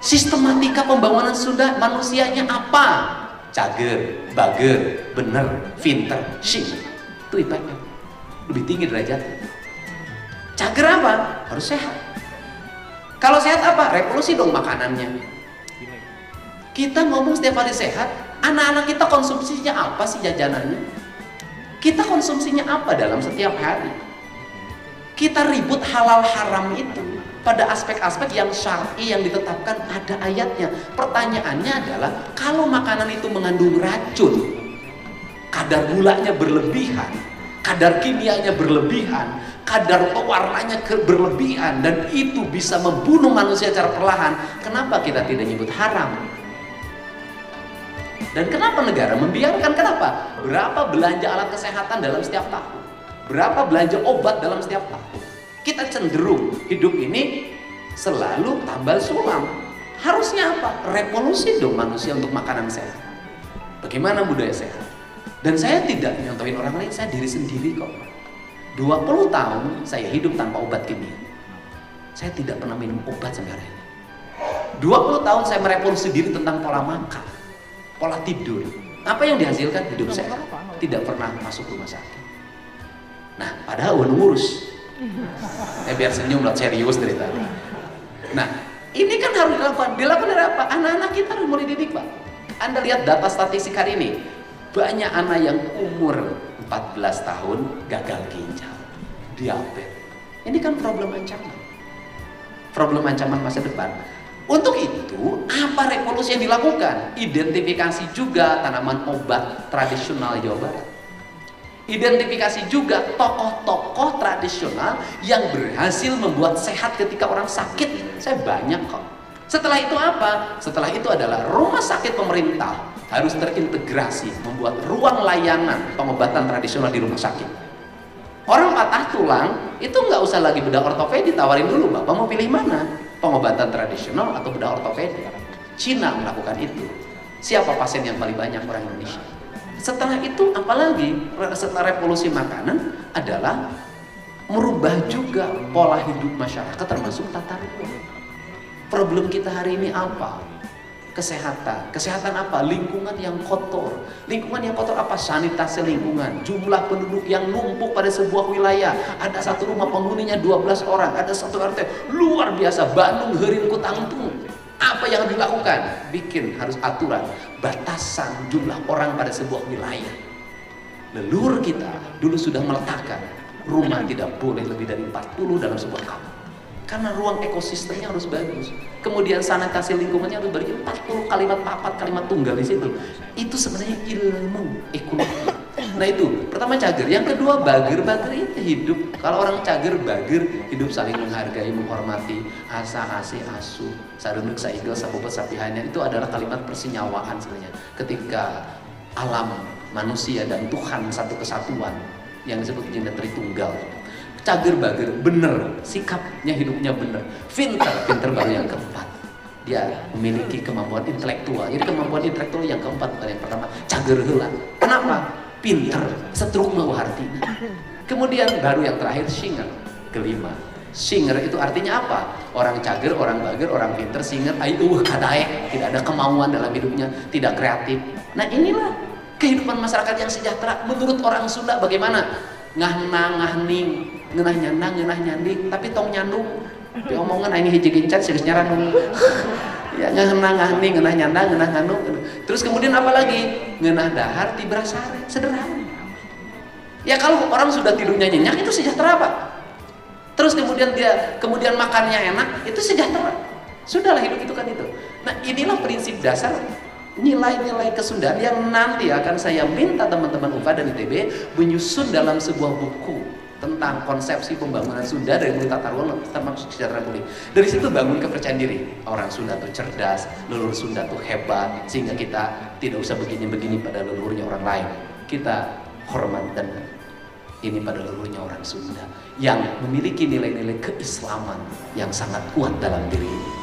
Sistematika pembangunan Sunda manusianya apa? Cager, bager, bener, pinter, sying. Itu IPM. Lebih tinggi derajatnya. Cager apa? Harus sehat. Kalau sehat apa? Revolusi dong makanannya. Kita ngomong setiap hari sehat, anak-anak kita konsumsinya apa sih jajanannya? Kita konsumsinya apa dalam setiap hari? Kita ribut halal haram itu pada aspek-aspek yang syar'i yang ditetapkan ada ayatnya. Pertanyaannya adalah, kalau makanan itu mengandung racun, kadar gulanya berlebihan, kadar kimianya berlebihan, kadar pewarnanya berlebihan, dan itu bisa membunuh manusia secara perlahan, kenapa kita tidak nyebut haram? Dan kenapa negara membiarkan? Kenapa? Berapa belanja alat kesehatan dalam setiap tahun? Berapa belanja obat dalam setiap tahun? Kita cenderung hidup ini selalu tambal sulam. Harusnya apa? Revolusi dong manusia untuk makanan sehat. Bagaimana budaya sehat? Dan saya tidak nyontohin orang lain, saya diri sendiri kok. 20 tahun saya hidup tanpa obat kimia. Saya tidak pernah minum obat sampai hari ini. 20 tahun saya merevolusi diri tentang pola makan, pola tidur. Apa yang dihasilkan? Hidup sehat. Tidak pernah masuk rumah sakit. Nah, padahal ngurus. Biar senyum lah, serius dari tadi. Nah, ini kan harus dilakukan. Dilakukan dari apa? Anak-anak kita harus mulai didik, Pak. Anda lihat data statistik hari ini. Banyak anak yang umur 14 tahun gagal ginjal, diabetes. Ini kan problem ancaman. Problem ancaman masa depan. Untuk itu, apa revolusi yang dilakukan? Identifikasi juga tanaman obat tradisional Jawa Barat. Identifikasi juga tokoh-tokoh tradisional yang berhasil membuat sehat ketika orang sakit. Saya banyak kok. Setelah itu apa? Setelah itu adalah rumah sakit pemerintah harus terintegrasi, membuat ruang layanan pengobatan tradisional di rumah sakit. Orang patah tulang itu nggak usah lagi bedah ortopedi, tawarin dulu, Bapak mau pilih mana? Pengobatan tradisional atau bedah ortopedi? Cina melakukan itu. Siapa pasien yang paling banyak? Orang Indonesia. Setelah itu apalagi? Setelah revolusi makanan adalah merubah juga pola hidup masyarakat, termasuk tata ruang. Problem kita hari ini apa? Kesehatan. Kesehatan apa? Lingkungan yang kotor. Lingkungan yang kotor apa? Sanitasi lingkungan. Jumlah penduduk yang numpuk pada sebuah wilayah. Ada satu rumah penghuninya 12 orang. Ada satu RT. Luar biasa. Bandung heureum ku tangtung. Apa yang dilakukan? Bikin harus aturan batasan jumlah orang pada sebuah wilayah. Leluhur kita dulu sudah meletakkan rumah tidak boleh lebih dari 40 dalam sebuah kampung. Karena ruang ekosistemnya harus bagus. Kemudian sanitasi lingkungannya harus bagi 40 kalimat papat, kalimat tunggal di situ. Itu sebenarnya ilmu ekologi. Nah itu, pertama cager. Yang kedua bager. Bager itu hidup. Kalau orang cager, bager, hidup saling menghargai, menghormati, asa, asih, asuh, sarunduk, saigel, sabobot, sapihannya. Itu adalah kalimat persenyawaan sebenarnya. Ketika alam, manusia, dan Tuhan satu kesatuan yang disebut Jinda Tritunggal. Cager bager, bener, sikapnya hidupnya bener. Pinter baru yang keempat. Dia memiliki kemampuan intelektual. Jadi kemampuan intelektual yang keempat, bukan yang pertama. Cager heula. Kenapa? Pinter, setruk mau artinya. Kemudian baru yang terakhir singer, kelima. Singer itu artinya apa? Orang cager, orang bager, orang pinter, singer, kadaek, tidak ada kemauan dalam hidupnya, tidak kreatif. Nah inilah kehidupan masyarakat yang sejahtera. Menurut orang Sunda bagaimana? Ngahna ngahning, ngeunah nyandang, ngeunah nyanding, tapi tong nyandung. Tapi omongan ini hiji gencat serius nyarang. Ya ngeunah ngahning, ngeunah nyandang, ngeunah ngandung. Terus kemudian apa lagi? Ngeunah dahar ti brasare, sederhana. Ya kalau orang sudah tidurnya nyenyak itu sejahtera Pak. Terus kemudian makannya enak, itu sejahtera. Sudahlah hidup itu kan itu. Nah, inilah prinsip dasar nilai-nilai kesundaan yang nanti akan saya minta teman-teman UPA dan ITB menyusun dalam sebuah buku tentang konsepsi pembangunan Sunda dari mulai tata ruang termasuk sejarah republik. Dari situ bangun kepercayaan diri. Orang Sunda tuh cerdas, leluhur Sunda tuh hebat, sehingga kita tidak usah begini-begini pada leluhurnya orang lain. Kita hormat dan ini pada leluhurnya orang Sunda yang memiliki nilai-nilai keislaman yang sangat kuat dalam diri.